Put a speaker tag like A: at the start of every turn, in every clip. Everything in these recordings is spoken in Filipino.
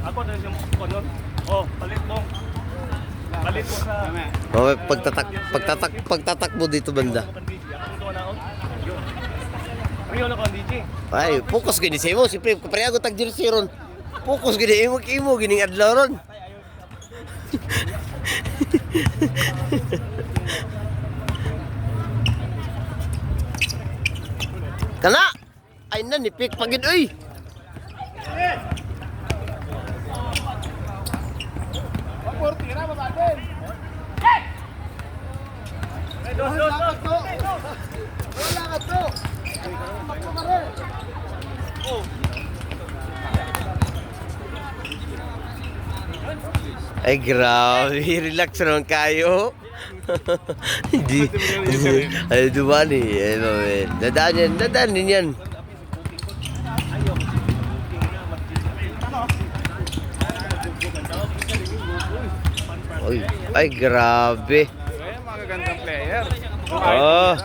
A: Ako na siyang konon. Oh, palit mo. Palit mo sa...
B: Oh, pagtatak mo dito banda.
A: Rio na ko, DJ.
B: Ay, focus gini sa imo. Siyempre, kaparehago tag jersey ron. Focus gini, imo gining adlaw ron. Kana! Ay na, nipik pagid, uy! Ay, grabe. Relax naman kayo. Hindi. Ay, dumani. Dadaan din yan. Ay, grabe.
A: Magagandang player.
B: Oh.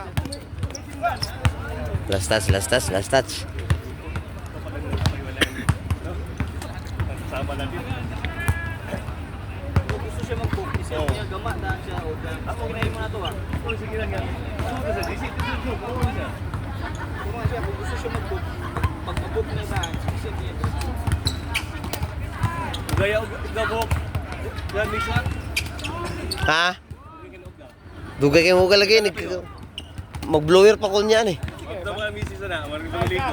B: Last touch.
A: Sama na din.
C: Gusto siya mag-focus. Kaya gama na siya. Ako ginahin mo na ito
A: Oh, sige lang yan. Ano ka sa DC? Oo siya.
C: Kung siya, kung gusto siya mag-book, pag-book na ba, siya niya.
A: Gaya gabok. Yan, Misha.
B: Ha? Dugay kayo mo lagi. Mag-blower pa ko niyan eh.
A: Ito mga misis na. Marigay ko.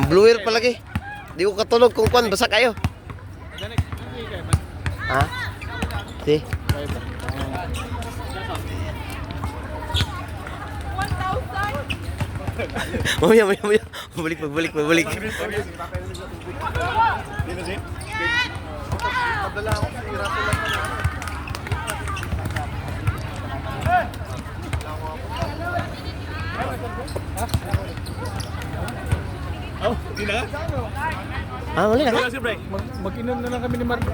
B: Mag-blower pa lagi. Di ko katulog kung kwan. Basa kayo. Ha? Si? Mamaya. Balik.
A: Padala ako sa iraso lang na. Oh, di na?
B: Muli na ka?
A: Si break.
C: Mag-inom na lang kami ni Marco.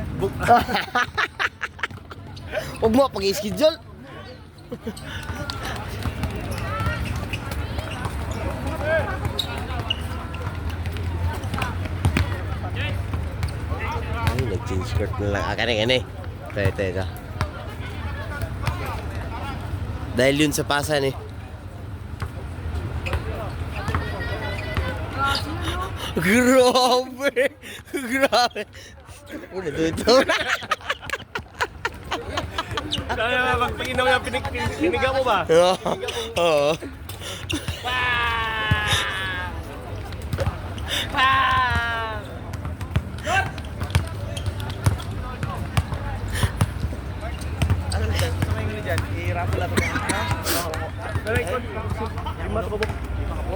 B: Huwag mo pag-i-schedule. Ay, nag-change skirt na lang. Kani. Ito. Dahil yun sa pasan eh. Grabe! Una dito.
A: Kaya pag-inaw yung piniga mo ba?
B: Oo.
C: Ano na dyan? Sa may dyan? I-raffle lang ito.
A: Pero ikaw, lima ko ba?